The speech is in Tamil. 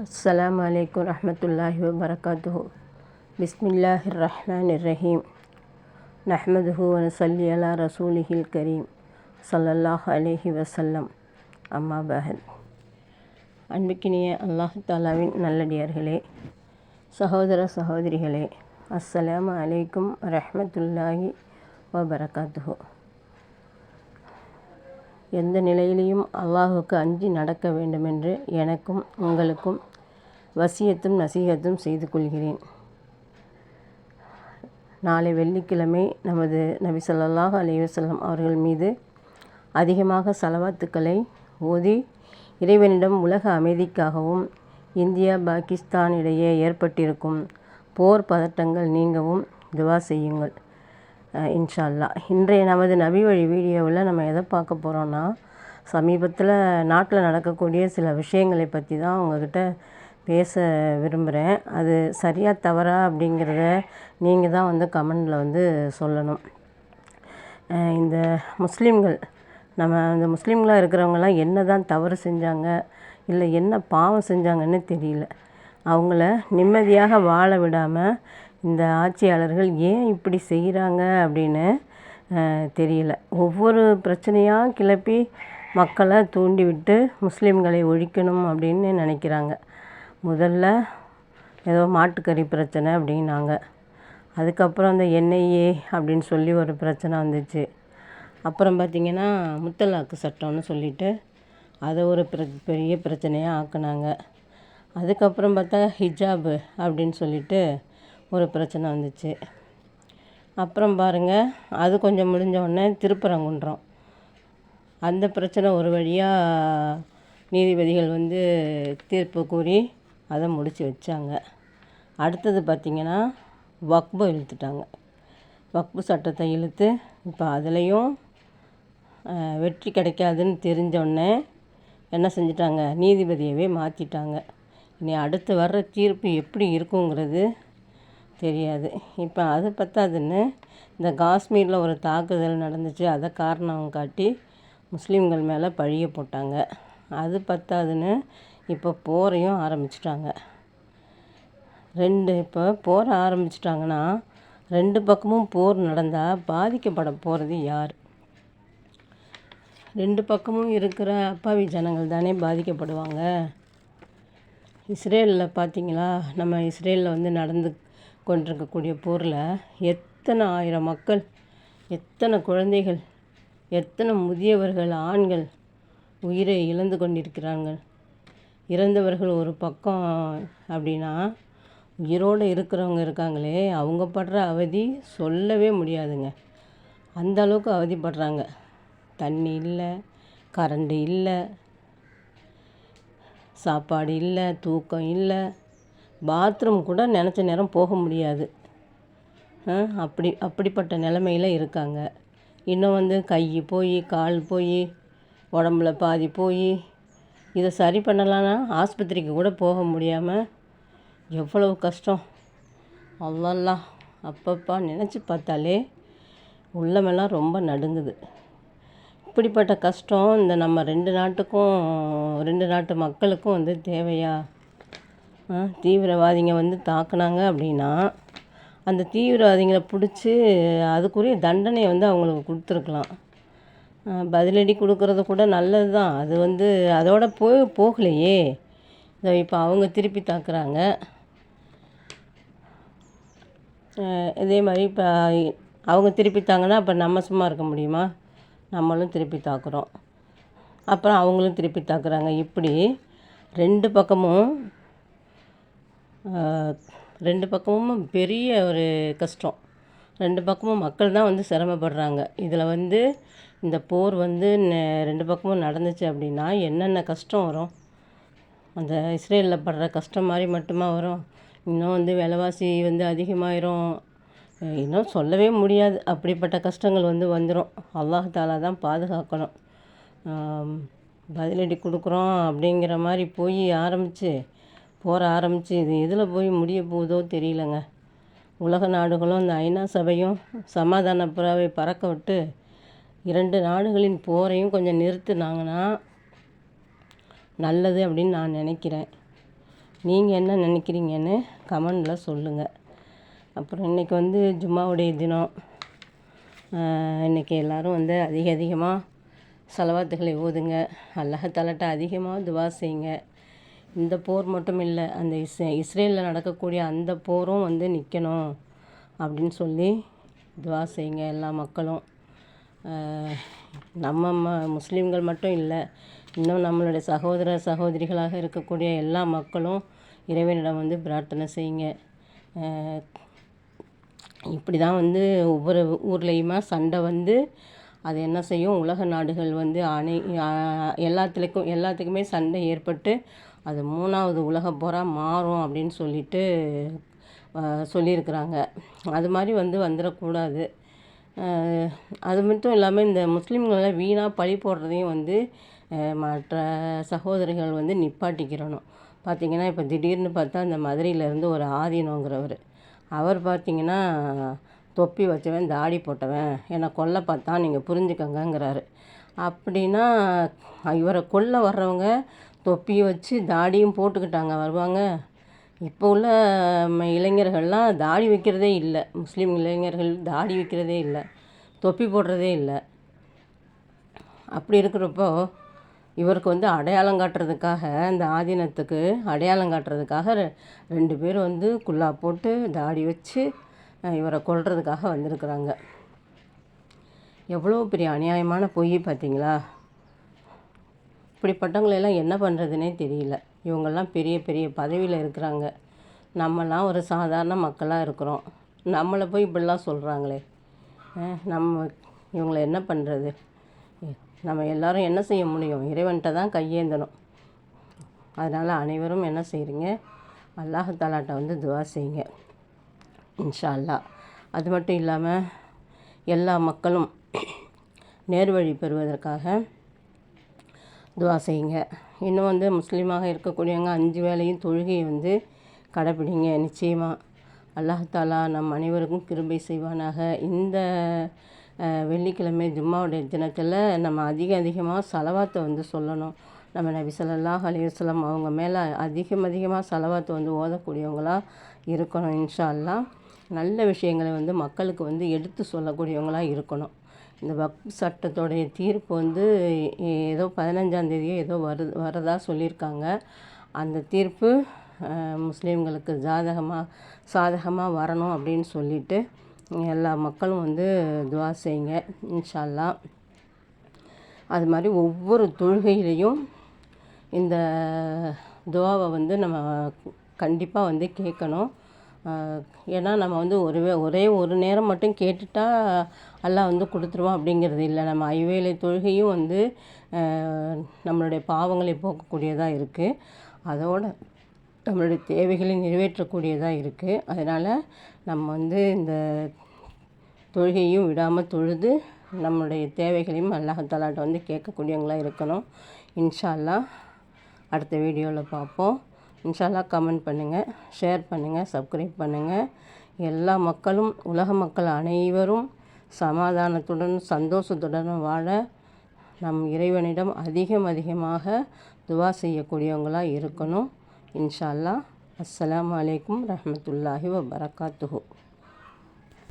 அஸ்ஸலாமு அலைக்கும் ரஹ்மத்துல்லாஹி வபரகாத்துஹு. பிஸ்மில்லாஹிர் ரஹ்மானிர் ரஹீம். நஹ்மதுஹு வ நுஸல்லி அலா ரசூலிஹில் கரீம் ஸல்லல்லாஹு அலைஹி வஸல்லம். அம்மா பஅத். அன்பிக்கினிய அல்லாஹ் தஆலாவின் நல்லடியார்களே, சகோதர சகோதரிகளே, அஸ்ஸலாமு அலைக்கும் ரஹ்மத்துல்லாஹி வபரகாத்துஹு. எந்த நிலையிலையும் அல்லாஹுக்கு அஞ்சி நடக்க வேண்டுமென்று எனக்கும் உங்களுக்கும் வசியத்தும் நசீகத்தும் செய்து கொள்கிறேன். நாளை வெள்ளிக்கிழமை நமது நபி ஸல்லல்லாஹு அலைஹி வஸல்லம் அவர்கள் மீது அதிகமாக ஸலவாத்துக்களை ஓதி இறைவனிடம் உலக அமைதிக்காகவும் இந்தியா பாகிஸ்தான் இடையே ஏற்பட்டிருக்கும் போர் பதட்டங்கள் நீங்கவும் துவா செய்யுங்கள் இன்ஷா அல்லாஹ். இன்றைய நமது நபி வழி வீடியோவில் நம்ம எதை பார்க்க போகிறோன்னா, சமீபத்தில் நாட்டில் நடக்கக்கூடிய சில விஷயங்களை பற்றி தான் உங்கள்கிட்ட பேச விரும்புகிறேன். அது சரியா தவறா அப்படிங்கிறத நீங்கள் தான் கமெண்டில் சொல்லணும். இந்த முஸ்லீம்கள், நம்ம இந்த முஸ்லீம்களாக இருக்கிறவங்களாம் என்ன தான் தவறு செஞ்சாங்க, இல்லை என்ன பாவம் செஞ்சாங்கன்னு தெரியல. அவங்கள நிம்மதியாக வாழ விடாமல் இந்த ஆட்சியாளர்கள் ஏன் இப்படி செய்கிறாங்க அப்படின்னு தெரியல. ஒவ்வொரு பிரச்சனையாக கிளப்பி மக்களை தூண்டிவிட்டு முஸ்லீம்களை ஒழிக்கணும் அப்படின்னு நினைக்கிறாங்க. முதல்ல ஏதோ மாட்டுக்கறி பிரச்சனை அப்படின்னாங்க. அதுக்கப்புறம் அந்த என்ஐஏ அப்படின்னு சொல்லி ஒரு பிரச்சனை வந்துச்சு. அப்புறம் பார்த்திங்கன்னா முத்தலாக்கு சட்டம்னு சொல்லிட்டு அதை ஒரு பெரிய பிரச்சனையாக ஆக்குனாங்க. அதுக்கப்புறம் பார்த்தா ஹிஜாபு அப்படின்னு சொல்லிட்டு ஒரு பிரச்சனை வந்துச்சு. அப்புறம் பாருங்கள், அது கொஞ்சம் முடிஞ்ச உடனே திருப்பரங்குன்றம், அந்த பிரச்சனை ஒரு வழியாக நீதிபதிகள் தீர்ப்பு கூறி அதை முடித்து வச்சாங்க. அடுத்தது பார்த்திங்கன்னா வக்பு இழுத்துட்டாங்க. வக்பு சட்டத்தை இழுத்து இப்போ அதுலேயும் வெற்றி கிடைக்காதுன்னு தெரிஞ்சோடனே என்ன செஞ்சிட்டாங்க, நீதிபதியவே மாற்றிட்டாங்க. இனி அடுத்து வர்ற தீர்ப்பு எப்படி இருக்குங்கிறது தெரியாது. இப்போ அது பத்தாதுன்னு இந்த காஷ்மீரில் ஒரு தாக்குதல் நடந்துச்சு, அதை காரணம் காட்டி முஸ்லீம்கள் மேலே பழிய போட்டாங்க. அது பத்தாதுன்னு இப்போ போரையும் ஆரம்பிச்சிட்டாங்க. இப்போ போர ஆரம்பிச்சிட்டாங்கன்னா ரெண்டு பக்கமும் போர் நடந்தால் பாதிக்கப்பட போகிறது யார்? ரெண்டு பக்கமும் இருக்கிற அப்பாவி ஜனங்கள் தானே பாதிக்கப்படுவாங்க. இஸ்ரேலில் பார்த்தீங்களா, நம்ம இஸ்ரேலில் நடந்து கொண்டிருக்கக்கூடிய போரில் எத்தனை ஆயிரம் மக்கள், எத்தனை குழந்தைகள், எத்தனை முதியவர்கள், ஆண்கள் உயிரை இழந்து கொண்டிருக்கிறார்கள். இறந்தவர்கள் ஒரு பக்கம் அப்படின்னா, உயிரோடு இருக்கிறவங்க இருக்காங்களே, அவங்க படுற அவதி சொல்லவே முடியாதுங்க. அந்த அளவுக்கு அவதிப்படுறாங்க. தண்ணி இல்லை, கரண்டு இல்லை, சாப்பாடு இல்லை, தூக்கம் இல்லை, பாத்ரூம் கூட நினச்ச நேரம் போக முடியாது. அப்படிப்பட்ட நிலமையில் இருக்காங்க. இன்னும் கை போய் கால் போய் உடம்புல பாதி போய் இதை சரி பண்ணலான்னா ஆஸ்பத்திரிக்கு கூட போக முடியாமல் எவ்வளவு கஷ்டம். அல்லாஹ் அப்பப்பா நினச்சி பார்த்தாலே உள்ளமெல்லாம் ரொம்ப நடுங்குது. இப்படிப்பட்ட கஷ்டம் இந்த நம்ம ரெண்டு நாட்டு மக்களுக்கும் தேவையா? தீவிரவாதிங்க தாக்குனாங்க அப்படின்னா அந்த தீவிரவாதிகளை பிடிச்சி அதுக்குரிய தண்டனையை அவங்களுக்கு கொடுத்துருக்கலாம். பதிலடி கொடுக்கறது கூட நல்லது தான். அது அதோட போகலையே. இப்போ அவங்க திருப்பி தாக்குறாங்க. இதே மாதிரி இப்போ அவங்க திருப்பி தாங்கன்னா அப்போ நம்ம சும்மா இருக்க முடியுமா? நம்மளும் திருப்பி தாக்குறோம், அப்புறம் அவங்களும் திருப்பி தாக்குறாங்க. இப்படி ரெண்டு பக்கமும் பெரிய ஒரு கஷ்டம். ரெண்டு பக்கமும் மக்கள் தான் சிரமப்படுறாங்க. இதில் இந்த போர் ரெண்டு பக்கமும் நடந்துச்சு அப்படின்னா என்னென்ன கஷ்டம் வரும்? அந்த இஸ்ரேலில் படுற கஷ்டம் மாதிரி மட்டுமா வரும்? இன்னும் விலைவாசி அதிகமாயிரும். இன்னும் சொல்லவே முடியாது. அப்படிப்பட்ட கஷ்டங்கள் வந்துடும். அல்லாஹ் தாலா தான் பாதுகாக்கணும். பதிலடி கொடுக்குறோம் அப்படிங்கிற மாதிரி போர ஆரம்பித்து இது எதில் போய் முடிய போகுதோ தெரியலங்க. உலக நாடுகளும் இந்த ஐநா சபையும் சமாதான புறாவை பறக்க விட்டு 2 நாடுகளின் போரையும் கொஞ்சம் நிறுத்துனாங்கன்னா நல்லது அப்படின்னு நான் நினைக்கிறேன். நீங்கள் என்ன நினைக்கிறீங்கன்னு கமெண்டில் சொல்லுங்கள். அப்புறம் இன்றைக்கி வந்து ஜும்மாவுடைய தினம். இன்றைக்கி எல்லோரும் வந்து அதிகமாக ஸலவாத்துகளை ஓதுங்க. அல்லாஹ் தஆலாட்ட அதிகமாக துவா செய்யுங்க. இந்த போர் மட்டும் இல்லை, அந்த இஸ்ரேலில் நடக்கக்கூடிய அந்த போரும் வந்து நிற்கணும் அப்படின்னு சொல்லி துவா செய்யுங்க எல்லா மக்களும். நம்ம முஸ்லீம்கள் மட்டும் இல்லை, இன்னும் நம்மளுடைய சகோதர சகோதரிகளாக இருக்கக்கூடிய எல்லா மக்களும் இறைவனிடம் வந்து பிரார்த்தனை செய்யுங்க. இப்படி தான் வந்து ஒவ்வொரு ஊர்லேயுமா சண்டை வந்து அது என்ன செய்யும், உலக நாடுகள் வந்து எல்லாத்துக்குமே சண்டை ஏற்பட்டு அது 3வது உலக போராக மாறும் அப்படின்னு சொல்லிட்டு சொல்லியிருக்கிறாங்க. அது மாதிரி வந்து வந்துடக்கூடாது. அது மட்டும் இல்லாமல் இந்த முஸ்லீம்களை வீணாக பழி போடுறதையும் வந்து மற்ற சகோதரிகள் வந்து நிப்பாட்டிக்கிறணும். பார்த்திங்கன்னா இப்போ திடீர்னு பார்த்தா இந்த மதுரையிலேருந்து ஒரு ஆதீனங்கிறவர், அவர் பார்த்திங்கன்னா தொப்பி வச்சவன் தாடி போட்டவன் என்னை கொல்ல பார்த்தான், நீங்கள் புரிஞ்சுக்கங்கங்கிறாரு. அப்படின்னா இவரை கொல்ல வர்றவங்க தொப்பியை வச்சு தாடியும் போட்டுக்கிட்டாங்க வருவாங்க? இப்போ உள்ள இளைஞர்கள்லாம் தாடி வைக்கிறதே இல்லை. முஸ்லீம் இளைஞர்கள் தாடி வைக்கிறதே இல்லை, தொப்பி போடுறதே இல்லை. அப்படி இருக்கிறப்போ இவருக்கு வந்து அடையாளம் காட்டுறதுக்காக, இந்த ஆதீனத்துக்கு அடையாளம் காட்டுறதுக்காக 2 பேர் வந்து குல்லா போட்டு தாடி வச்சு இவரை கொல்றதுக்காக வந்திருக்கிறாங்க. எவ்வளோ பெரிய அநியாயமான பொய் பார்த்தீங்களா? இப்படிப்பட்டவங்களெல்லாம் என்ன பண்ணுறதுனே தெரியல. இவங்கெல்லாம் பெரிய பெரிய பதவியில் இருக்கிறாங்க, நம்மலாம் ஒரு சாதாரண மக்களாக இருக்கிறோம். நம்மளை போய் இப்படிலாம் சொல்கிறாங்களே, இவங்களை என்ன பண்ணுறது? நம்ம எல்லோரும் என்ன செய்ய முடியும்? இறைவன்கிட்ட தான் கையேந்தணும். அதனால் அனைவரும் என்ன செய்கிறீங்க, அல்லாஹ் தஆலாட்ட வந்து துவா செய்யுங்க இன்ஷா அல்லாஹ். அது மட்டும் இல்லாமல் எல்லா மக்களும் நேர்வழி பெறுவதற்காக துவா செய்யுங்க. இன்னும் வந்து முஸ்லீமாக இருக்கக்கூடியவங்க 5 வேளையும் தொழுகையை வந்து கடைப்பிடிங்க. நிச்சயமாக அல்லாஹ் தஆலா நம் அனைவருக்கும் கிருபை செய்வானாக. இந்த வெள்ளிக்கிழமை ஜும்மாவுடைய தினத்தில் நம்ம அதிகமாக ஸலவாத்தை வந்து சொல்லணும். நம்ம நபி ஸல்லல்லாஹு அலைஹி வஸல்லம் அவங்க மேலே அதிகமாக ஸலவாத்தை வந்து ஓதக்கூடியவங்களாக இருக்கணும் இன்ஷா அல்லாஹ். நல்ல விஷயங்களை வந்து மக்களுக்கு வந்து எடுத்து சொல்லக்கூடியவங்களாக இருக்கணும். இந்த வக்ஃப் சட்டத்தோடைய தீர்ப்பு வந்து ஏதோ 15ஆம் தேதியோ ஏதோ வரதா சொல்லியிருக்காங்க. அந்த தீர்ப்பு முஸ்லீம்களுக்கு சாதகமாக வரணும் அப்படின்னு சொல்லிட்டு எல்லா மக்களும் வந்து துவா செய்யுங்க இன்ஷா அல்லாஹ். அது மாதிரி ஒவ்வொரு தொழுகையிலையும் இந்த துவாவை வந்து நம்ம கண்டிப்பாக வந்து கேட்கணும். ஏன்னா நம்ம வந்து ஒரே ஒரு நேரம் மட்டும் கேட்டுட்டா அல்லாஹ் வந்து கொடுத்துருவோம் அப்படிங்கிறது இல்லை. நம்ம ஐவேளை தொழுகையும் வந்து நம்மளுடைய பாவங்களை போக்கக்கூடியதாக இருக்குது, அதோட நம்மளுடைய தேவைகளை நிறைவேற்றக்கூடியதாக இருக்குது. அதனால் நம்ம வந்து இந்த தொழுகையும் விடாமல் தொழுது நம்மளுடைய தேவைகளையும் அல்லாஹ் தஆலாட்ட வந்து கேட்கக்கூடியவங்களாக இருக்கணும் இன்ஷா அல்லாஹ். அடுத்த வீடியோவில் பார்ப்போம் இன்ஷா அல்லாஹ். கமெண்ட் பண்ணுங்கள், ஷேர் பண்ணுங்கள், சப்ஸ்கிரைப் பண்ணுங்கள். எல்லா மக்களும், உலக மக்கள் அனைவரும் சமாதானத்துடன் சந்தோஷத்துடன் வாழ நம் இறைவனிடம் அதிகமாக துவா செய்யக்கூடியவங்களாக இருக்கணும் இன்ஷா அல்லாஹ். அஸ்ஸலாமு அலைக்கும் ரஹ்மத்துல்லாஹி வபரகாத்துஹு.